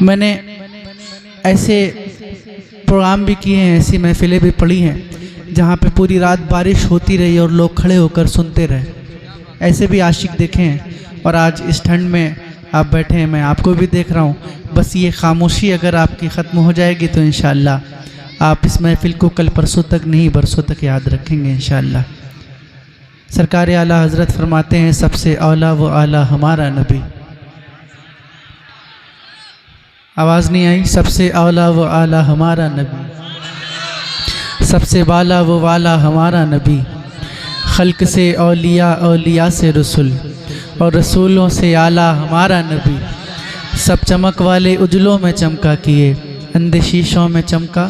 मैंने ऐसे प्रोग्राम भी किए हैं, ऐसी महफिलें भी पढ़ी हैं जहाँ पे पूरी रात बारिश होती रही और लोग खड़े होकर सुनते रहे। ऐसे भी आशिक देखे हैं और आज इस ठंड में आप बैठे हैं, मैं आपको भी देख रहा हूँ। बस ये खामोशी अगर आपकी ख़त्म हो जाएगी तो इंशाअल्लाह आप इस महफिल को कल परसों तक नहीं बरसों तक याद रखेंगे इंशाअल्लाह। सरकार आला हज़रत फरमाते हैं सबसे औला व आला हमारा नबी। आवाज़ नहीं आई? सबसे औला व आला हमारा नबी, सबसे वाला व वाला हमारा नबी। खल्क से औलिया, औलिया से रसूल और रसूलों से आला हमारा नबी। सब चमक वाले उजलों में चमका किए, अंधे शीशों में चमका,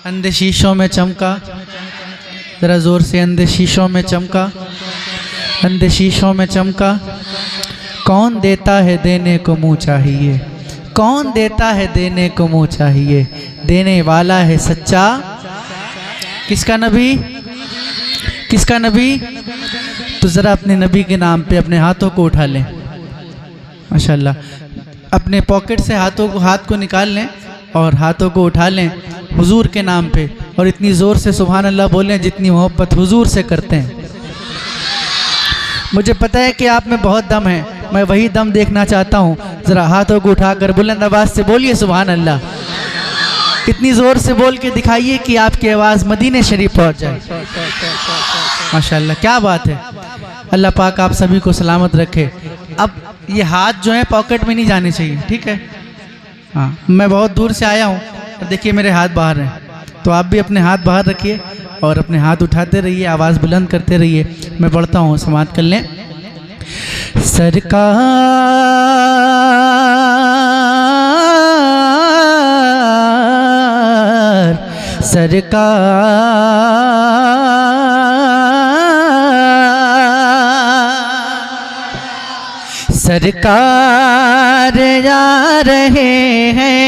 अंधे शीशों में चमका। ज़रा ज़ोर से, अंधे शीशों में चमका, अंधे शीशों में चमका। कौन देता है देने को मुँह चाहिए, कौन देता है देने को मुँह चाहिए। देने वाला है सच्चा। किसका नबी? किसका नबी? तो ज़रा अपने नबी के नाम पे अपने हाथों को उठा लें माशाल्लाह। अपने पॉकेट से हाथ को निकाल लें और हाथों को उठा लें हुजूर के नाम पे और इतनी ज़ोर से सुभान अल्लाह बोलें जितनी मोहब्बत हुजूर से करते हैं। मुझे पता है कि आप में बहुत दम है, मैं वही दम देखना चाहता हूँ। ज़रा हाथों को उठाकर बुलंद आवाज़ से बोलिए सुभान अल्लाह। इतनी ज़ोर से बोल के दिखाइए कि आपकी आवाज़ मदीने शरीफ पहुँच जाए। माशाल्लाह, क्या बात है। अल्लाह पाक आप सभी को सलामत रखे। अब ये हाथ जो है पॉकेट में नहीं जाने चाहिए, ठीक है? हाँ, मैं बहुत दूर से आया हूँ और देखिए मेरे हाथ बाहर हैं, तो आप भी अपने हाथ बाहर रखिए और अपने हाथ उठाते रहिए, आवाज़ बुलंद करते रहिए। मैं पढ़ता हूँ, समाअत कर लें। सरकार सरकार सरकार आ रहे हैं,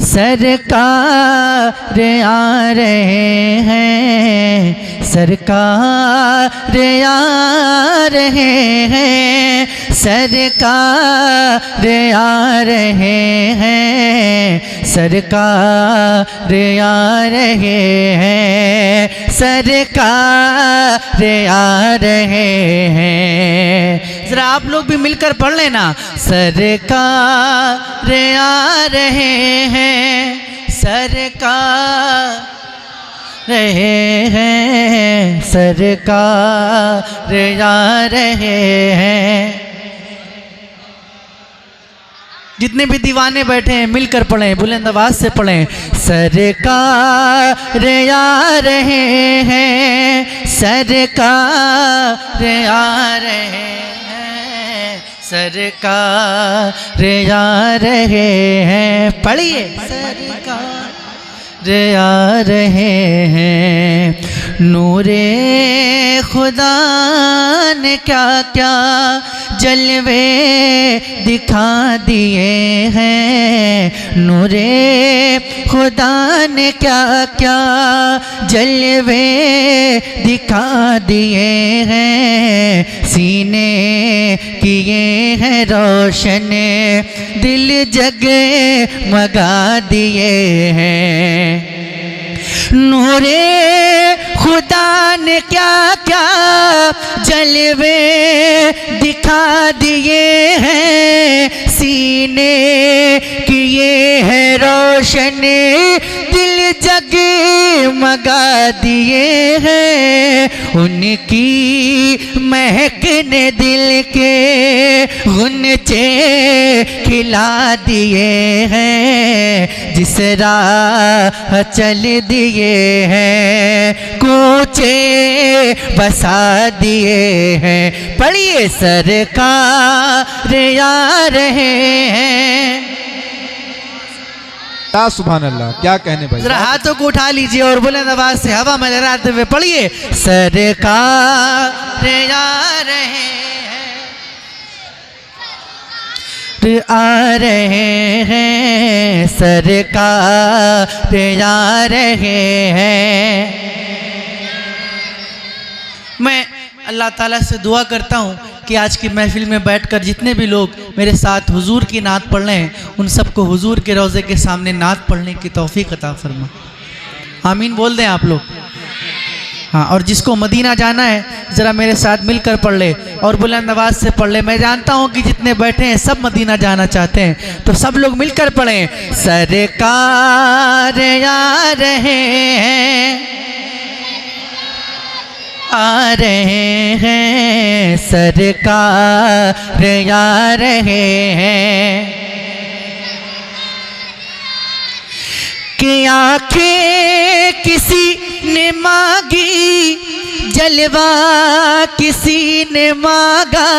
सरकार आ रहे हैं, सरकार आ रहे हैं, सरकार आ रहे हैं, सरकार आ रहे हैं, सरकार आ रहे हैं। ज़रा आप लोग भी मिलकर पढ़ लेना। सरकार आ रहे हैं, सरकार रहे हैं, सरकार आ रहे हैं। जितने भी दीवाने बैठे हैं मिलकर पढ़ें, बुलंद आवाज़ से पढ़ें। सरकार आ रहे हैं, सरकार आ रहे हैं, सरकार आ रहे हैं। पढ़िए। सरकार आ रहे हैं। नूरे खुदा ने क्या क्या जलवे दिखा दिए हैं, नूरे खुदा ने क्या क्या जलवे दिखा दिए हैं। सीने किए हैं रोशन, दिल जगमगा दिए हैं। नूरे खुदा ने क्या क्या जलवे दिखा दिए हैं, सीने किए हैं रोशन, दिल जगमगा दिए हैं। उनकी महक ने दिल के गुनचे खिला दिए हैं। जिस राह चल दिए हैं, कूचे बसा दिए हैं। पढ़िए। सरकार आ रहे हैं। सुभान अल्लाह, क्या कहने भाई। जरा हाथों को उठा लीजिए और बुलंद आवाज से हवा में लहराते हुए पढ़िए। सरकार आ रहे हैं, आ रहे हैं, सरकार आ रहे हैं। मैं अल्लाह ताला से दुआ करता हूँ कि आज की महफिल में बैठकर जितने भी लोग मेरे साथ हुजूर की नात पढ़ रहे हैं उन सबको हुजूर के रोज़े के सामने नात पढ़ने की तौफीक अता फरमा। आमीन बोल दें आप लोग। हाँ, और जिसको मदीना जाना है ज़रा मेरे साथ मिलकर पढ़ ले और बुलंद आवाज़ से पढ़ ले। मैं जानता हूँ कि जितने बैठे हैं सब मदीना जाना चाहते हैं, तो सब लोग मिलकर पढ़ें। सरकार आ रहे हैं, आ रहे हैं, सरकार आ रहे हैं कि आंखें किसी ने मांगी, जलवा किसी ने मांगा,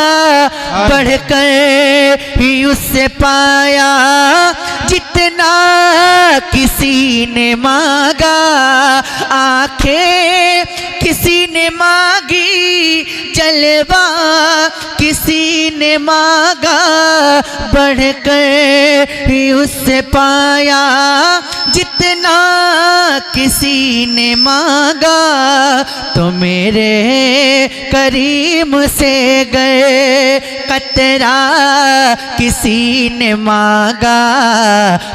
बढ़कर ही उससे पाया जितना किसी ने मांगा। आंखें किसी ने मांगी, जलवा किसी ने मांगा, बढ़कर ही उससे पाया जितना किसी ने मांगा। तो मेरे करीम से गए कतरा किसी ने मांगा,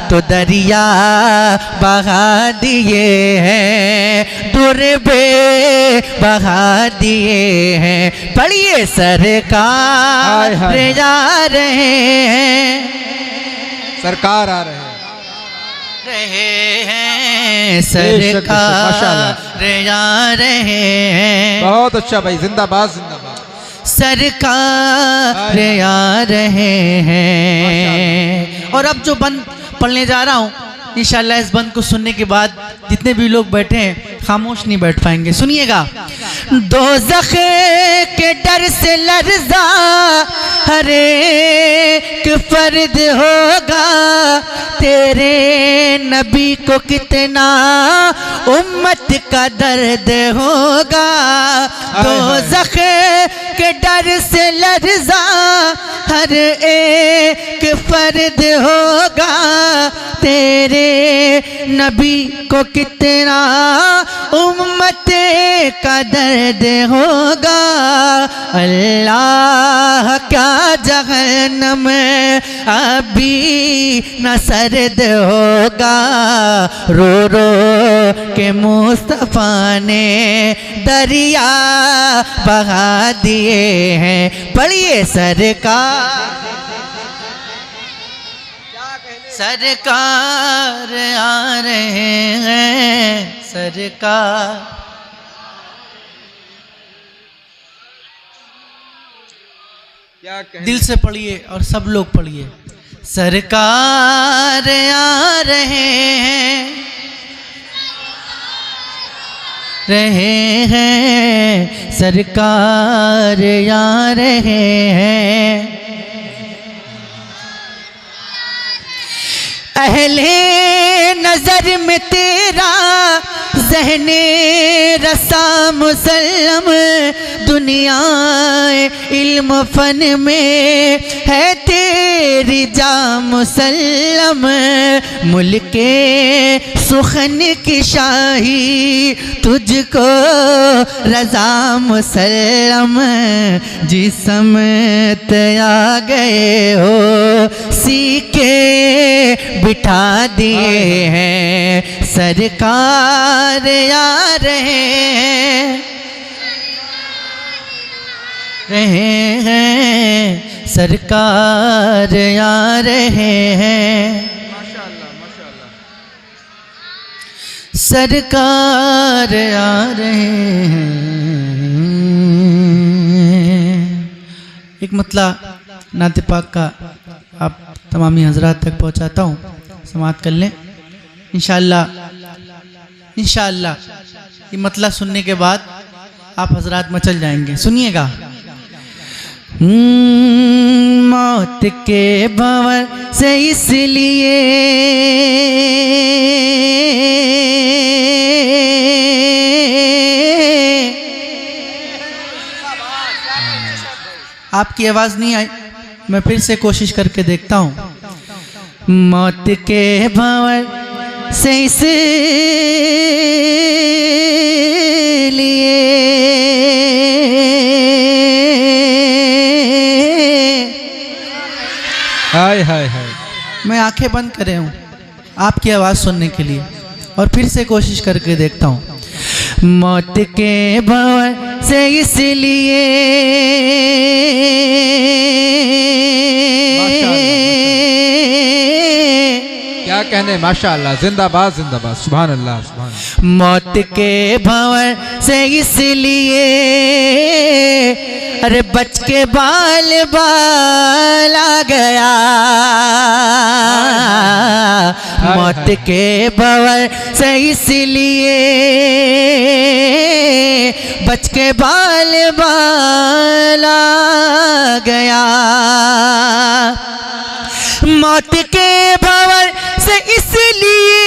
तो दरिया बहा दिए हैं, दुर्बे बहा दिए हैं। पढ़िए सरकार आ रहे हैं, सरकार आ रहे हैं, सरकार आ रहे हैं। बहुत अच्छा भाई, जिंदाबाद जिंदाबाद। सरकार आ रहे हैं। और अब जो बंद पढ़ने जा रहा हूँ, इंशाल्लाह इस बंद को सुनने के बाद जितने भी लोग बैठे हैं खामोश नहीं बैठ पाएंगे। सुनिएगा। दोज़ख के डर से लर्ज़ा हर एक फर्द होगा, तेरे नबी को कितना उम्मत का दर्द होगा। दोज़ख के डर से लर्ज़ा हर एक फर्द होगा, तेरे नबी को कितना उम्मत का दर्द होगा। अल्लाह क्या जहन्नम अभी न सर्द होगा, रो रो के मुस्तफ़ा ने दरिया बहा दिए हैं। पढ़िए सरकार, सरकार आ रहे हैं, सरकार। क्या कहने? दिल से पढ़िए और सब लोग पढ़िए। सरकार आ रहे हैं, सरकार आ रहे हैं। अहले नजर में तेरा ज़हने रसा मुसल्लम, दुनिया इल्म फन में है तेरी जा मुसल्लम। मुल्के सुखन की शाही तुझको रजा मुसल्लम, जिसम आ गए हो सीके बिठा दिए हैं। सरकार आ रहे हैं, सरकार आ रहे हैं, माशाअल्लाह माशाअल्लाह। सरकार आ रहे हैं। एक मतला नाते पाक का आप तमामी हजरात तक पहुँचाता हूँ, समाअत कर लें इंशाअल्लाह। इंशाअल्लाह ये मतला सुनने के बाद आप हजरात मचल जाएंगे। सुनिएगा। मौत के भंवर से इसलिए आपकी आवाज़ नहीं आई, मैं फिर से कोशिश करके देखता हूँ। मौत के भंवर से इसलिए हाय हाय हाय। मैं आंखें बंद करे हूँ आपकी आवाज़ सुनने के लिए और फिर से कोशिश करके देखता हूँ। मौत के भंवर से इसलिए क्या कहने, माशाअल्लाह, जिंदाबाद जिंदाबाद, सुभान अल्लाह सुभान अल्लाह। मौत के भंवर से इसलिए अरे बच के बाल बाल आ गया। मौत के भंवर से इसलिए बच के बाल बाल आ गया। मौत के भंवर से इसलिए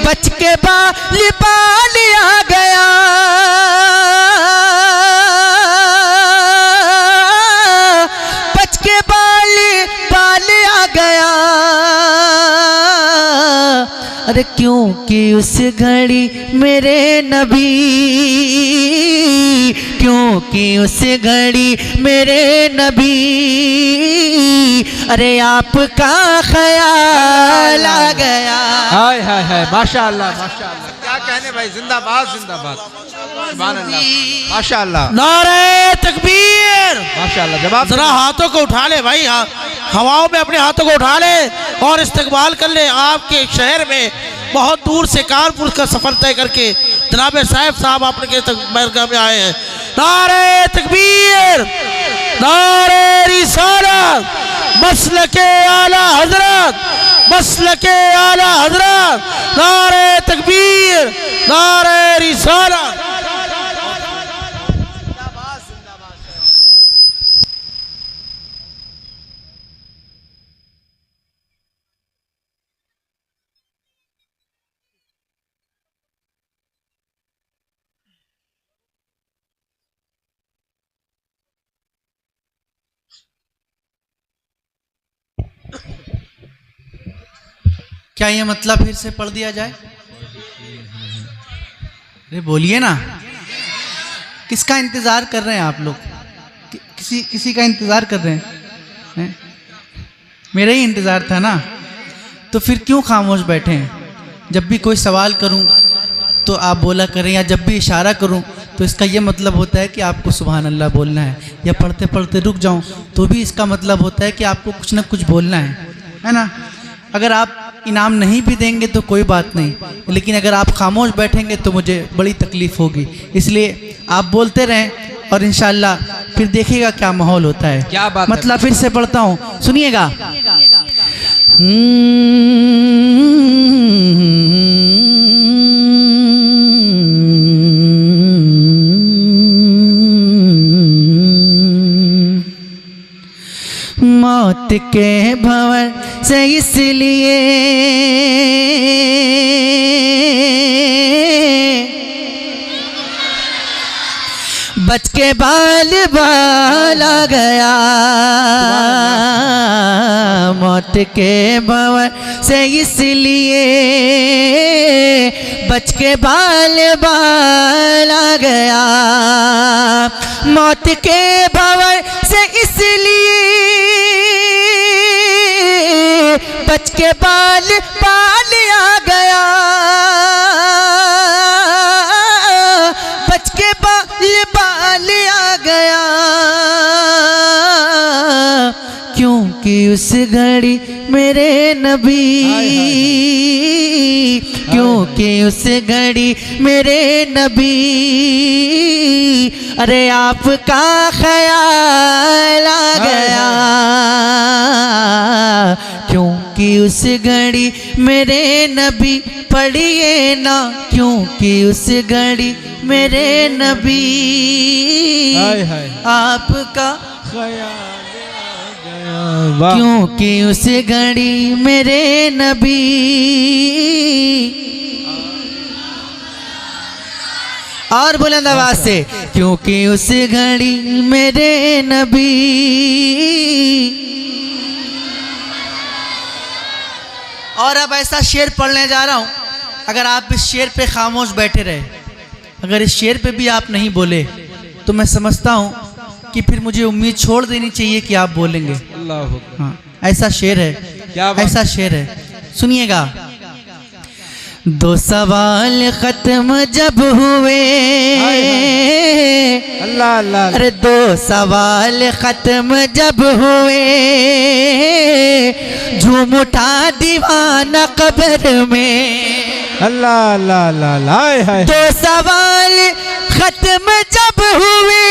बच के बाल बाल आ गया। बच के बाल बाल आ गया। अरे क्योंकि उस घड़ी मेरे नबी, क्योंकि उस घड़ी मेरे नबी अरे आपका ख्याल आ गया। हाय हाय हाय, माशाअल्लाह माशाअल्लाह, क्या कहने भाई, जिंदाबाद जिंदाबाद, सुभान अल्लाह, माशाअल्लाह नारे तकबीर। माशाअल्लाह। जवाब जरा हाथों को उठा ले भाई, हाँ हवाओं में अपने हाथों को उठा ले और इस्तकबाल कर ले। आपके शहर में बहुत दूर से कानपुर का सफर तय करके जनाब साहब आपके बैरगाह में आए हैं। नारे तकबीर, नारे रिसालत, मसलके आला हजरत, मसलके आला हजरत, नारे तकबीर, नारे रिसालत। क्या ये मतलब फिर से पढ़ दिया जाए? अरे बोलिए ना, किसका इंतज़ार कर रहे हैं आप लोग? किसी का इंतज़ार कर रहे हैं? मेरा ही इंतज़ार था ना, तो फिर क्यों खामोश बैठे हैं? जब भी कोई सवाल करूं तो आप बोला करें, या जब भी इशारा करूं तो इसका ये मतलब होता है कि आपको सुभान अल्लाह बोलना है, या पढ़ते पढ़ते रुक जाऊं तो भी इसका मतलब होता है कि आपको कुछ ना कुछ बोलना है ना। अगर आप इनाम नहीं भी देंगे तो कोई बात नहीं, लेकिन अगर आप खामोश बैठेंगे तो मुझे बड़ी तकलीफ़ होगी। इसलिए आप बोलते रहें और इंशाअल्लाह फिर देखिएगा क्या माहौल होता है। क्या बात है? मतलब फिर से पढ़ता हूँ, सुनिएगा। मौत के भंवर से इसलिए बच के बाल बाल आ गया। मौत के भंवर से इसलिए बच के बाल बाल आ गया। मौत के भंवर से इसलिए बच के बाल बाल आ गया। बच के बाल बाल आ गया, क्योंकि उस घड़ी मेरे नबी, क्योंकि उस घड़ी मेरे नबी अरे आपका ख्याल आ गया। क्योंकि उस घड़ी मेरे नबी, पढ़िए ना, क्योंकि उस घड़ी मेरे नबी हाय हाय, आपका ख्याल आ गया। वाह, क्योंकि उस घड़ी मेरे नबी और बुलंद आवाज से, क्योंकि उस घड़ी मेरे नबी और अब ऐसा शेर पढ़ने जा रहा हूं, अगर आप इस शेर पे खामोश बैठे रहे अगर इस शेर पे भी आप नहीं बोले तो मैं समझता हूँ कि फिर मुझे उम्मीद छोड़ देनी चाहिए कि आप बोलेंगे। अल्लाह अकबर। हाँ, ऐसा शेर है, क्या बात। ऐसा शेर है, सुनिएगा। दो सवाल खत्म जब हुए, अल्लाह अल्लाह। अरे दो सवाल खत्म जब हुए, झूम उठा दीवाना कब्र में। अल्लाह अल्लाह अल्लाह अल्लाह। हाय हाय। दो सवाल खत्म जब हुए,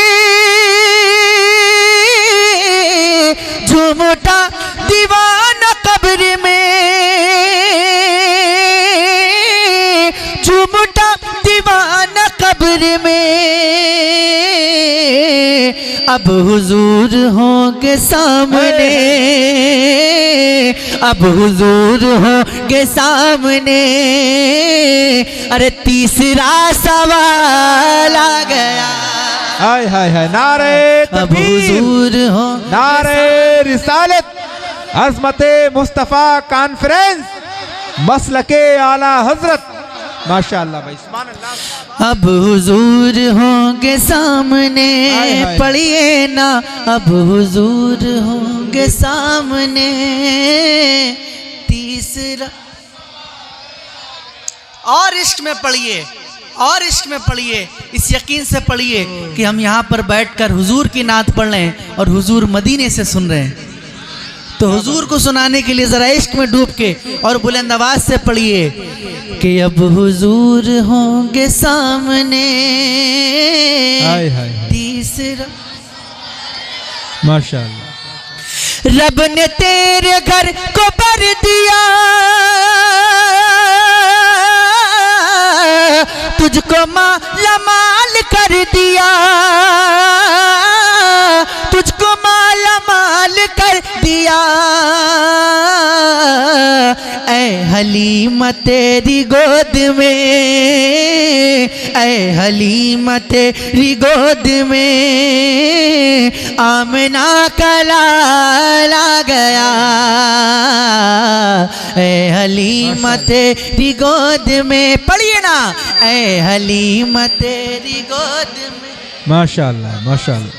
झूम उठा दीवाना कब्र में, झूम उठा दीवाना कब्र में। अब हुजूर होंगे सामने, अब हुजूर होंगे सामने। अरे तीसरा सवाल आ गया। हाय हाय हाय। नारे अब तकबीर, हुजूर हो, नारे रिसालत, अज़मते मुस्तफ़ा कॉन्फ्रेंस, मसलके आला हजरत। माशाअल्लाह भाई, सुभान अल्लाह। अब हुजूर होंगे सामने, हाय हाय। पढ़िए ना, अब हुजूर होंगे सामने। तीसरा और इश्क में पढ़िए, और इश्क में पढ़िए, इस यकीन से पढ़िए कि हम यहाँ पर बैठकर हुजूर की नात पढ़ रहे हैं और हुजूर मदीने से सुन रहे हैं। तो हुजूर को सुनाने के लिए जरा इश्क में डूब के और बुलंद आवाज से पढ़िए कि अब हुजूर होंगे सामने। हाय हाय हाय। तीसरा माशाअल्लाह। रब ने तेरे घर को भर दिया, तुझको माला माल कर दिया, तुझको माला माल कर दिया। ऐ हलीमा तेरी गोद में, ऐ हलीमा तेरी गोद में, आमना का लाल आ गया। ऐ हलीमा तेरी गोद में, पढ़िए ना, ऐ हलीमा तेरी गोद में। माशाअल्लाह माशाअल्लाह।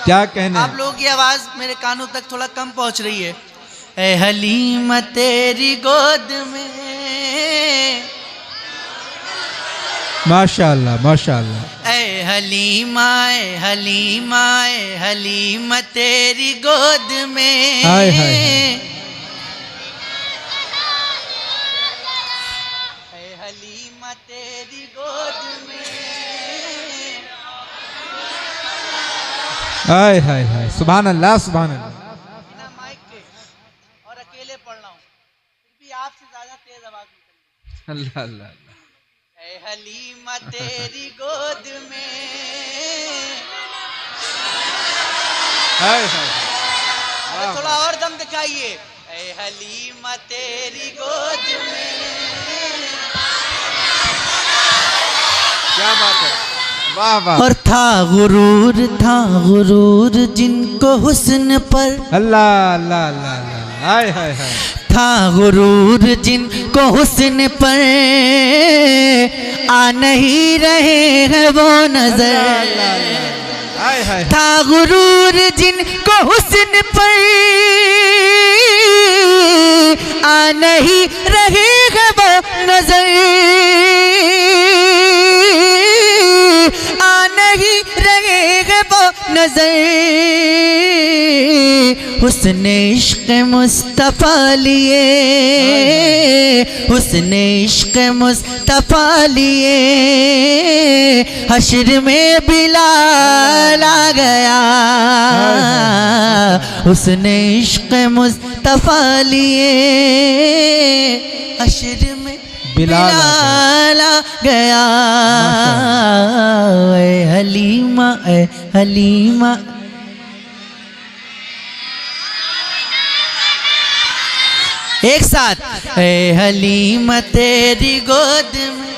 क्या कहने। आप लोगों की आवाज मेरे कानों तक थोड़ा कम पहुंच रही है। ऐ हलीमा तेरी गोद में, माशाअल्लाह माशाअल्लाह। ऐ हलीमा, ऐ हलीमा, ऐ हलीमा तेरी गोद में। हाय हाय हाय। ऐ हलीमा तेरी गोद में। हाय हाय हाय। सुभान अल्लाह सुभान अल्लाह। बिना माइक के और अकेले पढ़ रहा हूँ, फिर भी आपसे ज्यादा तेज आवाज निकल रही है। अल्लाह अल्लाह। ऐ हलीमा तेरी गोद में। हाय हाय। अरे थोड़ा और दम दिखाइए। ऐ हलीमा तेरी गोद में। क्या बात है, वाह वाह। और था गुरूर जिनको हुस्न पर, अल्लाह अल्लाह अल्लाह अल्लाह। हाय हाय हाय। था गुरूर जिनको हुस्न पर, आ नहीं रहे हैं वो नजर। हाय हाय। था गुरूर जिनको हुस्न पर, आ नहीं रहे हैं वो नजर, आ नहीं रहे हैं वो नजर। हुस्न इश्क मुस्तफा लिए, हुस्न इश्क मुस्तफा लिए, हश्र में बिलाल आ गया। हुस्न इश्क मुस्तफा लिए, हश्र में बिलाल आ गया। ऐ हलीमा, ऐ हलीमा। एक साथ, ऐ हलीमा तेरी गोद में।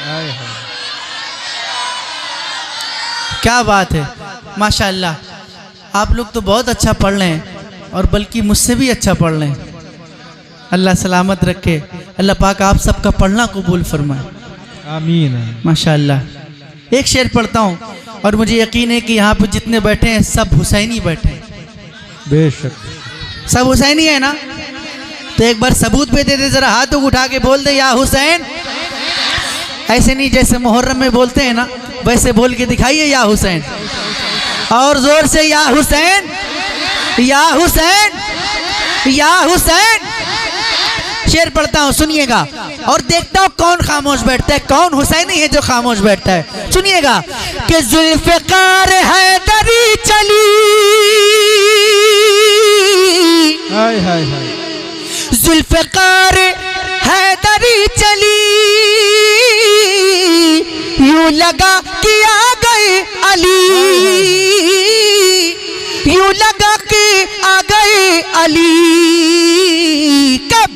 हाय हाय। क्या बात है, माशाअल्लाह। आप लोग तो बहुत अच्छा पढ़ रहे हैं और बल्कि मुझसे भी अच्छा पढ़ रहे हैं। अल्लाह सलामत रखे, अल्लाह पाक आप सबका पढ़ना कबूल फरमाए। आमीन। माशाअल्लाह। एक शेर पढ़ता हूँ और मुझे यकीन है कि यहाँ पर जितने बैठे हैं सब हुसैनी बैठे हैं। बेशक सब हुसैनी है ना? तो एक बार सबूत पे दे दे, जरा हाथ उठा के बोल दे या हुसैन। ऐसे नहीं जैसे मुहर्रम में बोलते हैं ना, वैसे बोल के दिखाइए या हुसैन। और जोर से या हुसैन, या हुसैन, या हुसैन। शेर पढ़ता हूँ, सुनिएगा और देखता हूँ कौन खामोश बैठता है, कौन हुसैनी है जो खामोश बैठता है। सुनिएगा कि जुल्फ़िकार हैदरी चली, हाय हाय हाय, जुल्फ़िकार हैदरी चली, यूं लगा कि आ गए अली, यूं लगा कि आ गए अली। कब?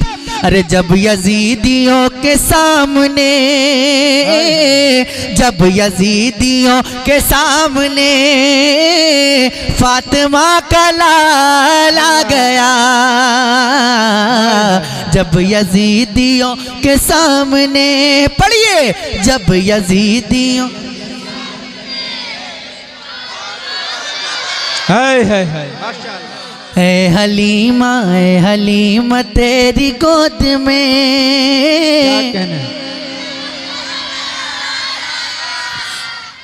अरे जब यजीदियों के सामने, जब यजीदियों के सामने फातिमा का लाल आ गया, जब यजीदियों के सामने, पढ़िए, जब यजीदियों, हाय हाय हाय, माशाअल्लाह। ए हलीमा तेरी गोद में, क्या कहना है।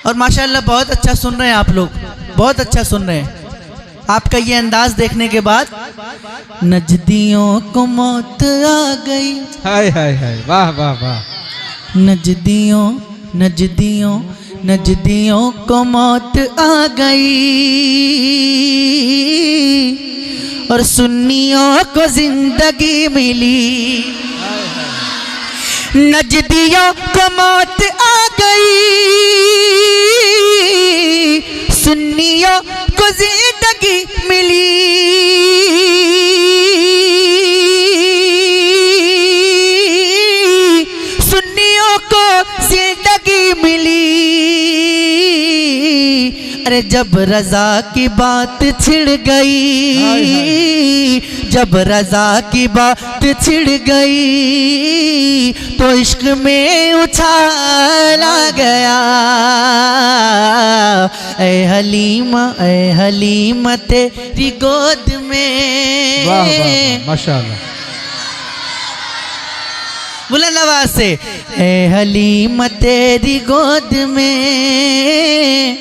और माशाअल्लाह बहुत अच्छा सुन रहे हैं आप लोग, बहुत अच्छा सुन रहे हैं। आपका ये अंदाज देखने के बाद नजदियों को मौत आ गई, हाय हाय हाय, वाह वाह वाह। नजदियों नजदियों नजदियों को मौत आ गई और सुन्नियों को जिंदगी मिली। नजदियों को मौत आ गई, सुन्नियों को जिंदगी मिली। सुन्नियों को जिंदगी मिली। अरे जब रजा की बात छिड़ गई, जब रजा की बात छिड़ गई तो इश्क में उछाला गया। ए हलीमा तेरी गोद में, वाह वाह, माशाअल्लाह। बुलंद आवाज से, ए हलीमा तेरी गोद में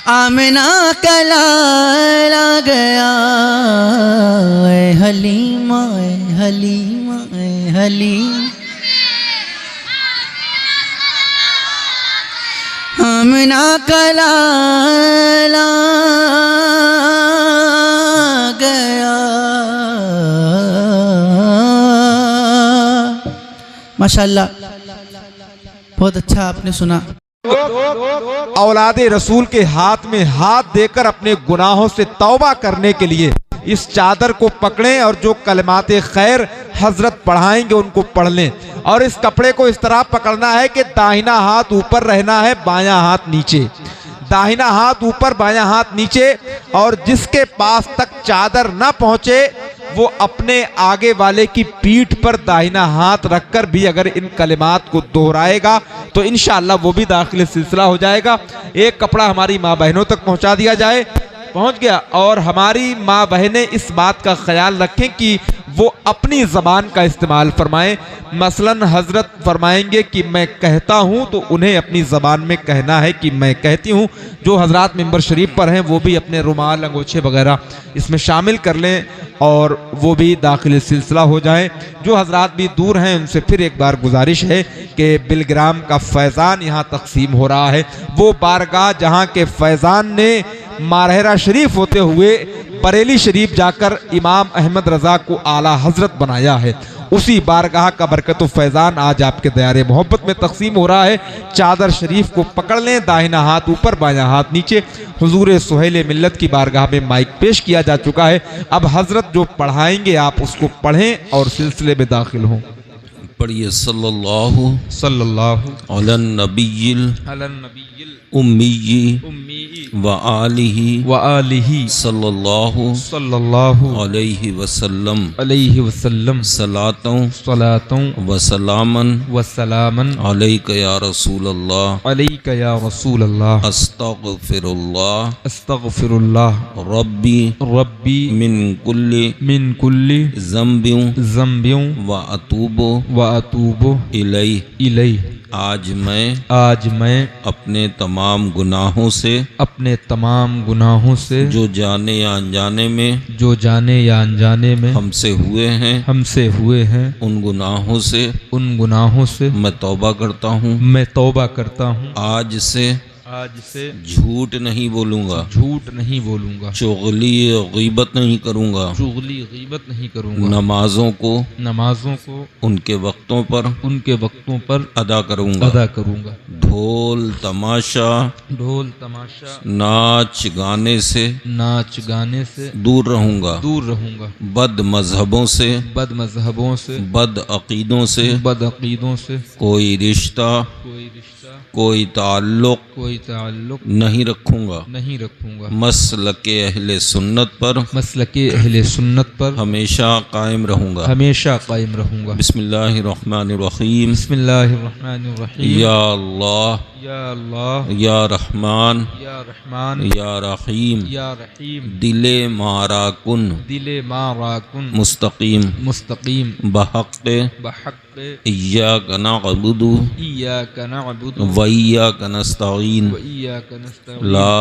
आमिना का लाल आ गया। ए हलीमा, ए हलीमा, ए हलीमा, आमिना का लाल आ गया। माशाअल्लाह, बहुत अच्छा आपने सुना। औलादे रसूल के हाथ में हाथ देकर अपने गुनाहों से तौबा करने के लिए इस चादर को पकड़ें और जो कलमाते खैर हजरत पढ़ाएंगे उनको पढ़ लें। और इस कपड़े को इस तरह पकड़ना है कि दाहिना हाथ ऊपर रहना है, बायां हाथ नीचे, दाहिना हाथ ऊपर बायां हाथ नीचे। और जिसके पास तक चादर ना पहुंचे वो अपने आगे वाले की पीठ पर दाहिना हाथ रखकर भी अगर इन कलिमात को दोहराएगा तो इंशाअल्लाह वो भी दाखिल सिलसिला हो जाएगा। एक कपड़ा हमारी माँ बहनों तक पहुंचा दिया जाए, पहुंच गया। और हमारी माँ बहनें इस बात का ख्याल रखें कि वो अपनी ज़बान का इस्तेमाल फरमाएं। मसलन हजरत फरमाएंगे कि मैं कहता हूँ तो उन्हें अपनी ज़बान में कहना है कि मैं कहती हूँ। जो हजरात मिंबर शरीफ पर हैं वो भी अपने रुमाल अंगोछे वगैरह इसमें शामिल कर लें और वो भी दाखिल सिलसिला हो जाएं। जो हजरात भी दूर हैं उनसे फिर एक बार गुजारिश है कि बिलग्राम का फैज़ान यहाँ तकसीम हो रहा है। वो बारगाह जहाँ के फैज़ान ने मारहरा शरीफ होते हुए बरेली शरीफ जाकर इमाम अहमद रज़ा को आला हजरत बनाया है, उसी बारगाह का बरकत फैज़ान आज आपके दयारे मोहब्बत में तकसीम हो रहा है। चादर शरीफ को पकड़ लें, दाहिना हाथ ऊपर बायां हाथ नीचे। हुजूर सुहेल मिल्लत की बारगाह में माइक पेश किया जा चुका है। अब हजरत जो पढ़ाएंगे आप उसको पढ़ें और सिलसिले में दाखिल हों। पढ़िए सल्लल्लाहु सल्लल्लाहु अलैहि नबील अलैहि नबील उम्मी उम्मी व आलिही व आलिही सल्लल्लाहु सल्लल्लाहु अलैहि वसल्लम अलैहि वसल्लम सलातों सलातों व सलामन व सलामन अलैका या रसूल अल्लाह अलैका या रसूल अल्लाह अस्तगफिरुल्लाह अस्तगफिरुल्लाह रब्बी रब्बी मिन कुल्ली ज़म्बियों व अतूबु व अतूबु इलैहि। आज मैं अपने तमाम गुनाहों से जो जाने या अनजाने में हमसे हुए हैं उन गुनाहों से मैं तौबा करता हूँ। आज से झूठ नहीं बोलूँगा, चुगली गीबत नहीं करूँगा, नमाजों को उनके वक्तों पर अदा करूँगा। ढोल तमाशा नाच गाने से दूर रहूँगा। बद मजहबों से बद अकीदों से कोई रिश्ता कोई ताल्लुक नहीं रखूँगा। मसलके अहले सुन्नत पर हमेशा कायम रहूँगा। बिस्मिल्लाहिर्रहमानिर्रहीम। या अल्लाह या रहमान या रहीम दिले माराकुन मुस्तकीम बहक़ इय्याका नअबुदु व इय्याका नस्तईन ला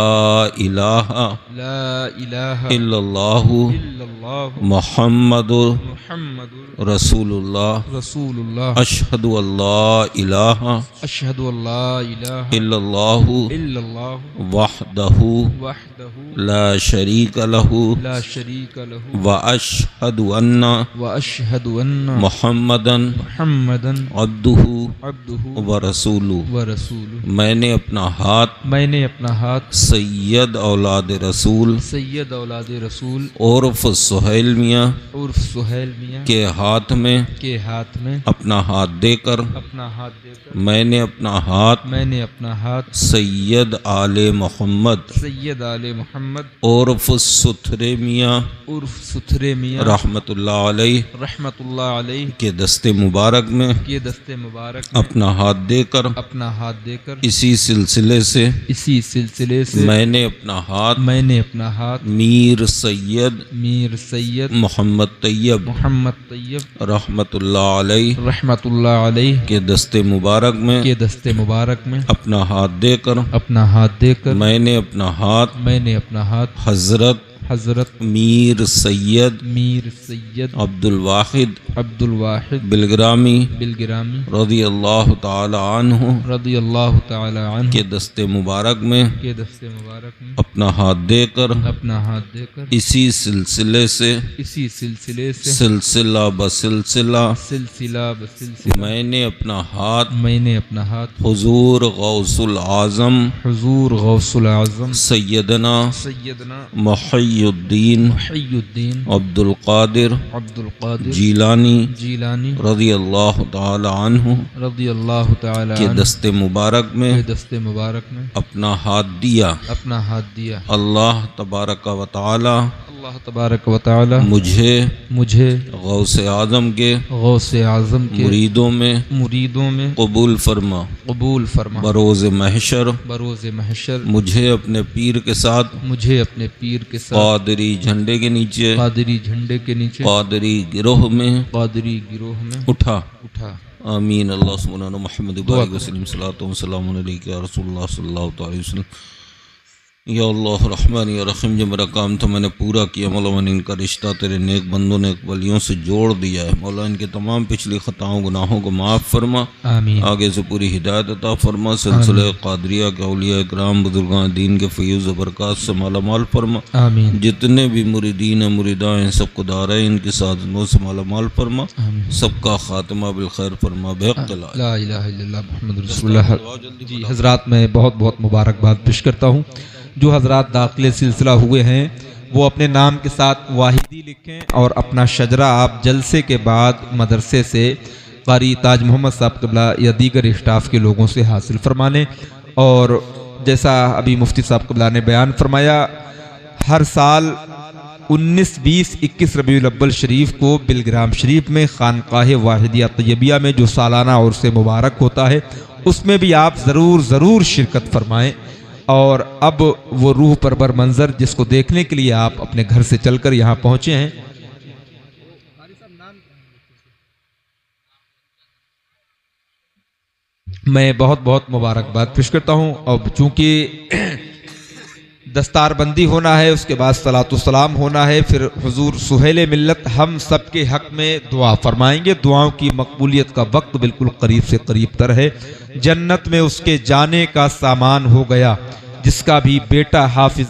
इलाहा इल्लल्लाहु मुहम्मदुर रसूलुल्लाह अशहदु अल्ला इलाहा इल्लल्लाहु वहदहु ला शरीका लहु व अशहदु अन्ना मुहम्मदन अब्दुहु व रसूलुहु। मैंने अपना हाथ सैयद औलाद रसूल उर्फ सुहैल मियाँ के हाथ में अपना हाथ देकर मैंने अपना हाथ सैयद आले मोहम्मद उर्फ सुथरे मियाँ रहमतुल्लाह अलैह के दस्ते मुबारक में अपना हाथ देकर इसी सिलसिले से मैंने अपना हाथ मीर सैयद मोहम्मद तैयब रहमतुल्लाह अलैह के दस्ते मुबारक में अपना हाथ देकर मैंने अपना हाथ हजरत मीर सैयद अब्दुल वाहिद बिलग्रामी रज़ी अल्लाह ताला अन्हु के दस्ते मुबारक में अपना हाथ देकर इसी सिलसिले से सिलसिला बसिलसिला मैंने अपना हाथ हुजूर गौसुल आज़म सैयदना मुहय्युद्दीन अब्दुल कादिर जीलानी रज़ी अल्लाह ताला अन्हु के दस्ते मुबारक में अपना हाथ दिया। अल्लाह तबारक व तआला मुझे गौसे आज़म के मुरीदों में कबूल फरमा। बरोज़ महशर मुझे अपने पीर के साथ कादरी झंडे के नीचे कादरी गिरोह में उठा। आमीन। अल्लाह सुब्हान मुहम्मद बारिक वसल्लम सल्लल्लाहु सलाम अलैका या रसूलुल्लाह सल्लल्लाहु अलैहि वसल्लम। या अल्लाह रहमान या रहीम, जो मेरा काम था मैंने पूरा किया। मौला मैंने इनका रिश्ता तेरे नेक बंदों ने वलियों से जोड़ दिया है। मौला इनके तमाम पिछली खताओं गुनाहों को माफ़ फरमा। आगे से पूरी हिदायत अता फरमा। सिलसिले कादरिया के औलिया इकराम बुजुर्गान दीन के फयूज़ बरक़ात से माला माल फरमा। जितने भी मुरीदीन मुरीदा हैं सबको दाराए इनके साधनों से माला माल फरमा। सबका खातिमा बिल खैर फरमा। ला इलाहा इल्लल्लाह मुहम्मदुर रसूलुल्लाह। जी हज़रात, मैं बहुत बहुत मुबारकबाद पेश करता हूँ। जो हज़रात दाखिले सिलसिला हुए हैं वो अपने नाम के साथ वाहिदी लिखें और अपना शजरा आप जलसे के बाद मदरसे से कारी ताज मोहम्मद साहब क़िबला या दीगर स्टाफ के लोगों से हासिल फरमा लें। और जैसा अभी मुफ्ती साहब क़िबला ने बयान फरमाया, हर साल 19, 20, 21 रबीउल अव्वल शरीफ को बिलग्राम शरीफ में खानकाह वाहिदिया तैयबिया में जो सालाना उर्स मुबारक होता है उसमें भी आप ज़रूर शिरकत फरमाएं। और अब वो रूह परवर मंज़र जिसको देखने के लिए आप अपने घर से चलकर यहाँ पहुँचे हैं, मैं बहुत बहुत मुबारकबाद पेश करता हूँ। अब चूँकि दस्तारबंदी होना है, उसके बाद सलातो सलाम होना है, फिर हुजूर सुहेल मिल्लत हम सब के हक़ में दुआ फरमाएंगे। दुआओं की मकबूलियत का वक्त बिल्कुल करीब से करीब तर है। जन्नत में उसके जाने का सामान हो गया जिसका भी बेटा हाफिज